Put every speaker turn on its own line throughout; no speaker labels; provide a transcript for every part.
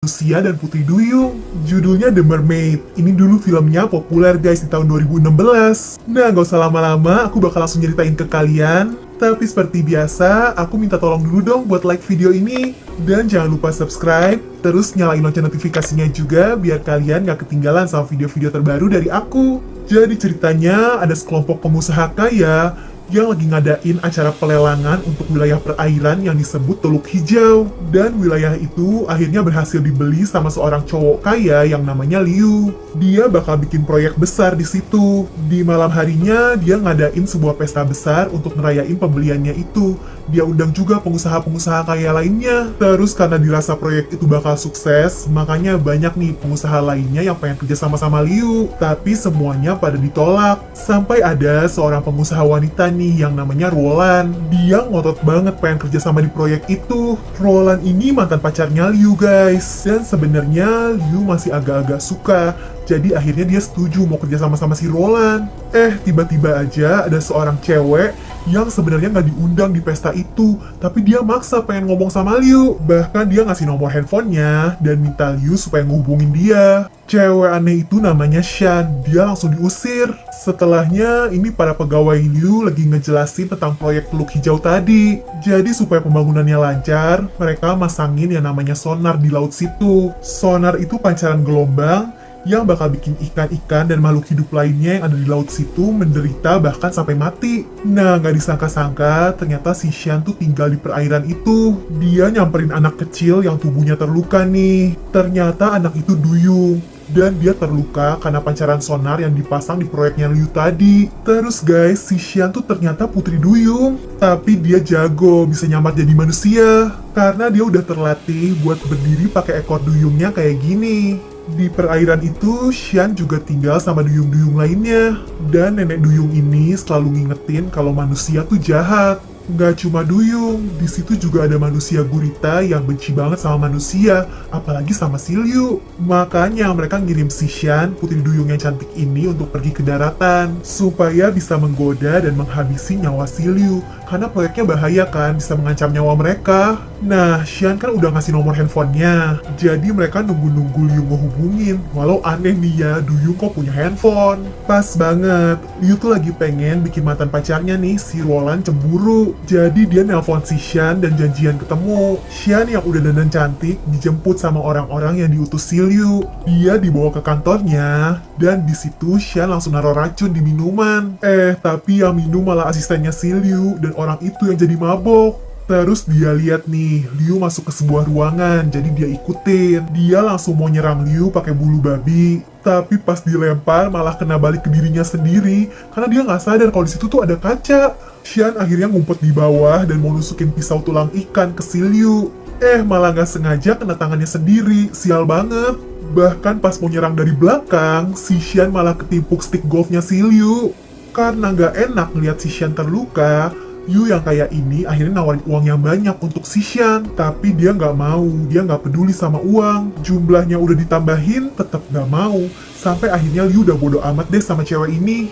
Manusia dan Putri Duyung. Judulnya The Mermaid. Ini dulu filmnya populer guys di tahun 2016. Nah, gak usah lama-lama, aku bakal langsung ceritain ke kalian. Tapi seperti biasa, aku minta tolong dulu dong buat like video ini. Dan jangan lupa subscribe, terus nyalain lonceng notifikasinya juga biar kalian gak ketinggalan sama video-video terbaru dari aku. Jadi ceritanya ada sekelompok pengusaha kaya yang lagi ngadain acara pelelangan untuk wilayah perairan yang disebut Teluk Hijau. Dan wilayah itu akhirnya berhasil dibeli sama seorang cowok kaya yang namanya Liu. Dia bakal bikin proyek besar di situ. Di malam harinya, dia ngadain sebuah pesta besar untuk ngerayain pembeliannya itu. Dia undang juga pengusaha-pengusaha kaya lainnya. Terus karena dirasa proyek itu bakal sukses, makanya banyak nih pengusaha lainnya yang pengen kerja sama-sama Liu. Tapi semuanya pada ditolak. Sampai ada seorang pengusaha wanita nih yang namanya Roland. Dia ngotot banget pengen kerja sama di proyek itu. Roland ini mantan pacarnya Liu guys. Dan sebenarnya Liu masih agak-agak suka. Jadi akhirnya dia setuju mau kerja sama-sama si Roland. Tiba-tiba aja ada seorang cewek yang sebenarnya nggak diundang di pesta itu, tapi dia maksa pengen ngomong sama Liu. Bahkan dia ngasih nomor handphonenya dan minta Liu supaya ngehubungin dia. Cewek aneh itu namanya Shan. Dia langsung diusir. Setelahnya, ini para pegawai Liu lagi ngejelasin tentang proyek Teluk Hijau tadi. Jadi supaya pembangunannya lancar, mereka masangin yang namanya sonar di laut situ. Sonar itu pancaran gelombang yang bakal bikin ikan-ikan dan makhluk hidup lainnya yang ada di laut situ menderita bahkan sampai mati. Nah, nggak disangka-sangka ternyata si Shan tuh tinggal di perairan itu. Dia nyamperin anak kecil yang tubuhnya terluka nih. Ternyata anak itu Duyung. Dan dia terluka karena pancaran sonar yang dipasang di proyeknya Liu tadi. Terus guys, si Shan tuh ternyata Putri Duyung. Tapi dia jago, bisa nyamar jadi manusia. Karena dia udah terlatih buat berdiri pakai ekor duyungnya kayak gini. Di perairan itu, Shan juga tinggal sama duyung-duyung lainnya. Dan nenek duyung ini selalu ngingetin kalau manusia tuh jahat. Nggak cuma duyung, di situ juga ada manusia gurita yang benci banget sama manusia, apalagi sama si Liu. Makanya mereka ngirim si Shan, putri duyung yang cantik ini untuk pergi ke daratan, supaya bisa menggoda dan menghabisi nyawa si Liu. Karena proyeknya bahaya kan, bisa mengancam nyawa mereka. Nah, Shan kan udah ngasih nomor handphonenya, jadi mereka nunggu-nunggu Liu ngehubungin. Walau aneh nih ya, duyung kok punya handphone. Pas banget, Liu tuh lagi pengen bikin mantan pacarnya nih, si Roland cemburu. Jadi dia nelpon si Shan dan janjian ketemu. Shan yang udah dandan cantik dijemput sama orang-orang yang diutus si Liu. Dia dibawa ke kantornya dan di situ Shan langsung naruh racun di minuman. Tapi yang minum malah asistennya si Liu dan orang itu yang jadi mabok. Terus dia lihat nih, Liu masuk ke sebuah ruangan, jadi dia ikutin. Dia langsung mau nyerang Liu pakai bulu babi. Tapi pas dilempar malah kena balik ke dirinya sendiri, karena dia nggak sadar kalau di situ tuh ada kaca. Shan akhirnya ngumpet di bawah dan mau nusukin pisau tulang ikan ke si Liu. Malah nggak sengaja kena tangannya sendiri, sial banget. Bahkan pas mau nyerang dari belakang, si Shan malah ketimpuk stick golfnya si Liu. Karena nggak enak ngeliat si Shan terluka, Liu yang kayak ini akhirnya nawarin uang yang banyak untuk si Shan. Tapi dia nggak mau, dia nggak peduli sama uang. Jumlahnya udah ditambahin, tetap nggak mau. Sampai akhirnya Liu udah bodo amat deh sama cewek ini.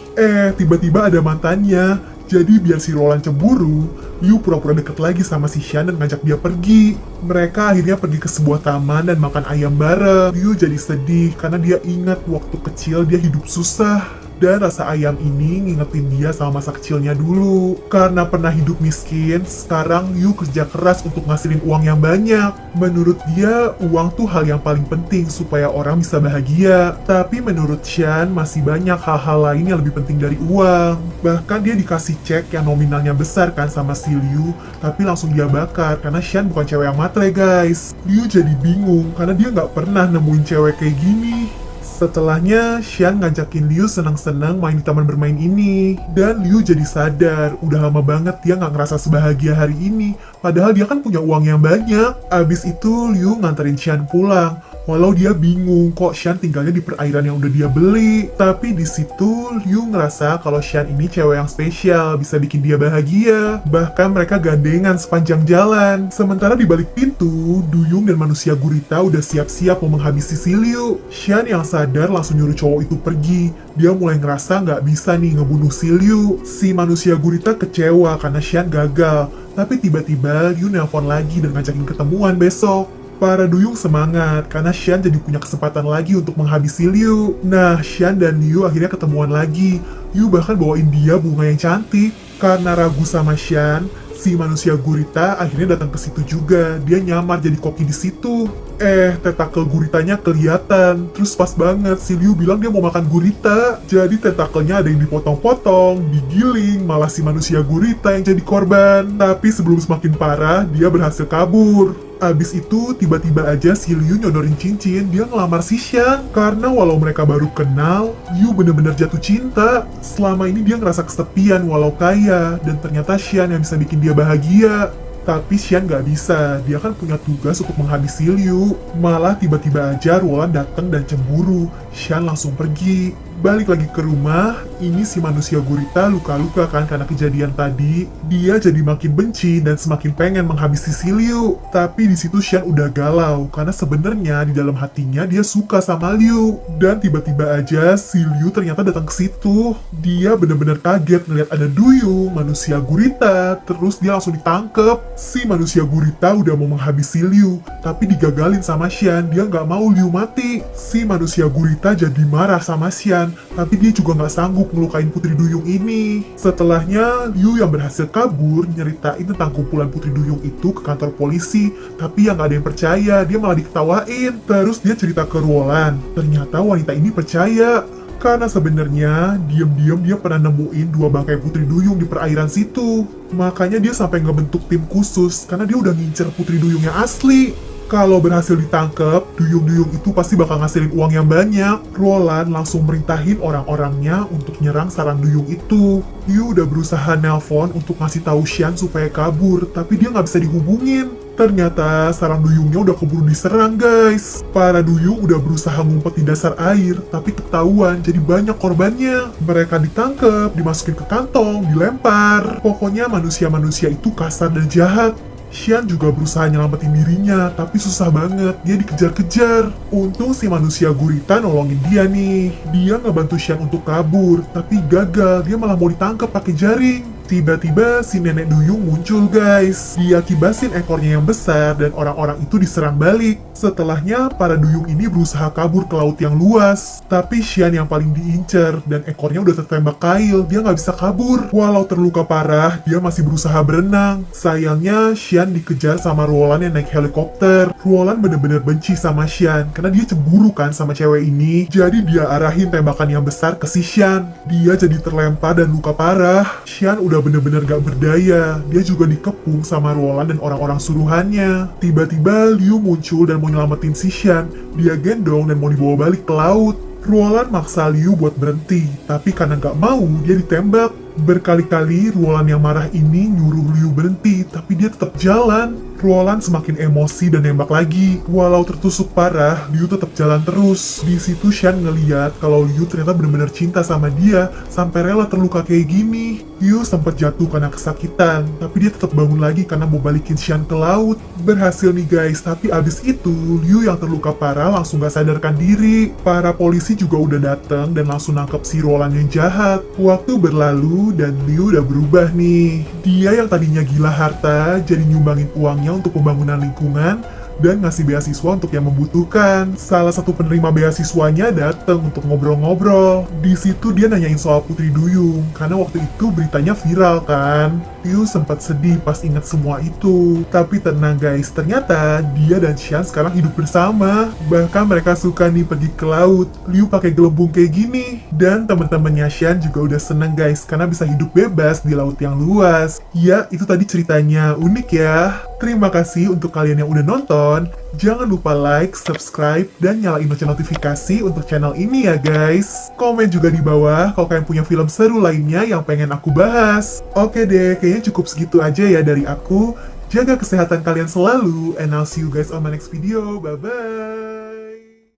Tiba-tiba ada mantannya. Jadi biar si Roland cemburu, Liu pura-pura deket lagi sama si Shan dan ngajak dia pergi. Mereka akhirnya pergi ke sebuah taman dan makan ayam bareng. Liu jadi sedih karena dia ingat waktu kecil dia hidup susah. Dan rasa ayam ini ngingetin dia sama masa kecilnya dulu. Karena pernah hidup miskin, sekarang Liu kerja keras untuk ngasilin uang yang banyak. Menurut dia, uang tuh hal yang paling penting supaya orang bisa bahagia. Tapi menurut Shan, masih banyak hal-hal lain yang lebih penting dari uang. Bahkan dia dikasih cek yang nominalnya besar kan sama si Liu, tapi langsung dia bakar karena Shan bukan cewek yang matre guys. Liu jadi bingung karena dia nggak pernah nemuin cewek kayak gini. Setelahnya, Shan ngajakin Liu senang-senang main di taman bermain ini. Dan Liu jadi sadar, udah lama banget dia nggak ngerasa sebahagia hari ini. Padahal dia kan punya uang yang banyak. Abis itu, Liu nganterin Shan pulang. Walau dia bingung kok Shan tinggalnya di perairan yang udah dia beli. Tapi di situ Liu ngerasa kalau Shan ini cewek yang spesial, bisa bikin dia bahagia. Bahkan mereka gandengan sepanjang jalan. Sementara di balik pintu, Duyung dan manusia gurita udah siap-siap mau menghabisi si Liu. Shan yang sadar langsung nyuruh cowok itu pergi. Dia mulai ngerasa nggak bisa nih ngebunuh si Liu. Si manusia gurita kecewa karena Shan gagal. Tapi tiba-tiba Liu nelpon lagi dan ngajakin ketemuan besok. Para duyung semangat karena Xian jadi punya kesempatan lagi untuk menghabisi Liu. Nah, Xian dan Liu akhirnya ketemuan lagi. Liu bahkan bawain dia bunga yang cantik. Karena ragu sama Xian, si manusia gurita akhirnya datang ke situ juga. Dia nyamar jadi koki di situ. Tentakel guritanya kelihatan. Terus pas banget si Liu bilang dia mau makan gurita. Jadi tentakelnya ada yang dipotong-potong, digiling, malah si manusia gurita yang jadi korban. Tapi sebelum semakin parah, dia berhasil kabur. Abis itu, tiba-tiba aja si Liu nyodorin cincin, dia ngelamar si Xian. Karena walau mereka baru kenal, Liu bener-bener jatuh cinta. Selama ini dia ngerasa kesepian walau kaya, dan ternyata Xian yang bisa bikin dia bahagia. Tapi Xian nggak bisa, dia kan punya tugas untuk menghabisi Liu. Malah tiba-tiba aja Ruolan datang dan cemburu. Xian langsung pergi. Balik lagi ke rumah, ini si manusia gurita luka-luka kan karena kejadian tadi. Dia jadi makin benci dan semakin pengen menghabisi si Liu. Tapi di situ Xian udah galau karena sebenarnya di dalam hatinya dia suka sama Liu. Dan tiba-tiba aja si Liu ternyata datang ke situ. Dia bener-bener kaget ngeliat ada duyung, manusia gurita, terus dia langsung ditangkep. Si manusia gurita udah mau menghabisi Liu, tapi digagalin sama Xian. Dia nggak mau Liu mati. Si manusia gurita jadi marah sama Xian, tapi dia juga nggak sanggup ngelukain Putri Duyung ini. Setelahnya, Liu yang berhasil kabur nyeritain tentang kumpulan Putri Duyung itu ke kantor polisi, tapi yang nggak ada yang percaya, dia malah diketawain. Terus dia cerita ke Ruolan, ternyata wanita ini percaya. Karena sebenarnya diam-diam dia pernah nemuin 2 bangkai Putri Duyung di perairan situ. Makanya dia sampai ngebentuk tim khusus karena dia udah ngincer Putri Duyung yang asli. Kalau berhasil ditangkap, duyung-duyung itu pasti bakal ngasilin uang yang banyak. Ruolan langsung merintahin orang-orangnya untuk nyerang sarang duyung itu. Liu udah berusaha nelpon untuk ngasih tahu Xian supaya kabur, tapi dia nggak bisa dihubungin. Ternyata sarang duyungnya udah keburu diserang guys. Para duyung udah berusaha ngumpet di dasar air, tapi ketahuan jadi banyak korbannya. Mereka ditangkap, dimasukin ke kantong, dilempar. Pokoknya manusia-manusia itu kasar dan jahat. Xian juga berusaha nyelamatin dirinya, tapi susah banget, dia dikejar-kejar. Untung si manusia gurita nolongin dia nih. Dia ngebantu Xian untuk kabur, tapi gagal, dia malah mau ditangkap pakai jaring. Tiba-tiba si nenek duyung muncul guys. Dia kibasin ekornya yang besar dan orang-orang itu diserang balik. Setelahnya para duyung ini berusaha kabur ke laut yang luas. Tapi Xian yang paling diincer dan ekornya udah tertembak kail. Dia nggak bisa kabur. Walau terluka parah, dia masih berusaha berenang. Sayangnya Xian dikejar sama Ruolan yang naik helikopter. Ruolan bener-bener benci sama Xian karena dia cemburu kan sama cewek ini. Jadi dia arahin tembakan yang besar ke si Xian. Dia jadi terlempar dan luka parah. Xian udah bener-bener gak berdaya. Dia juga dikepung sama Ruolan dan orang-orang suruhannya. Tiba-tiba Liu muncul dan mau nyelamatin si Xian. Dia gendong dan mau dibawa balik ke laut. Ruolan maksa Liu buat berhenti, tapi karena gak mau, dia ditembak. Berkali-kali Ruolan yang marah ini nyuruh Liu berhenti, tapi dia tetap jalan. Ruolan semakin emosi dan nembak lagi. Walau tertusuk parah, Liu tetap jalan terus. Di situ Xian ngeliat kalau Liu ternyata benar-benar cinta sama dia, sampai rela terluka kayak gini. Liu sempat jatuh karena kesakitan, tapi dia tetap bangun lagi karena mau balikin Xian ke laut. Berhasil nih guys, tapi abis itu Liu yang terluka parah langsung gak sadarkan diri. Para polisi juga udah datang dan langsung nangkep si Ruolan yang jahat. Waktu berlalu dan Liu udah berubah nih. Dia yang tadinya gila harta jadi nyumbangin uangnya untuk pembangunan lingkungan dan ngasih beasiswa untuk yang membutuhkan. Salah satu penerima beasiswanya datang untuk ngobrol-ngobrol. Di situ dia nanyain soal Putri Duyung, karena waktu itu beritanya viral kan. Liu sempat sedih pas ingat semua itu. Tapi tenang guys, ternyata dia dan Xian sekarang hidup bersama. Bahkan mereka suka nih pergi ke laut. Liu pakai gelembung kayak gini. Dan teman-temannya Xian juga udah seneng guys, karena bisa hidup bebas di laut yang luas. Ya, itu tadi ceritanya. Unik ya. Terima kasih untuk kalian yang udah nonton. Jangan lupa like, subscribe, dan nyalain lonceng notifikasi untuk channel ini ya guys. Komen juga di bawah kalau kalian punya film seru lainnya yang pengen aku bahas. Oke deh, kayaknya cukup segitu aja ya dari aku. Jaga kesehatan kalian selalu, and I'll see you guys on my next video. Bye-bye!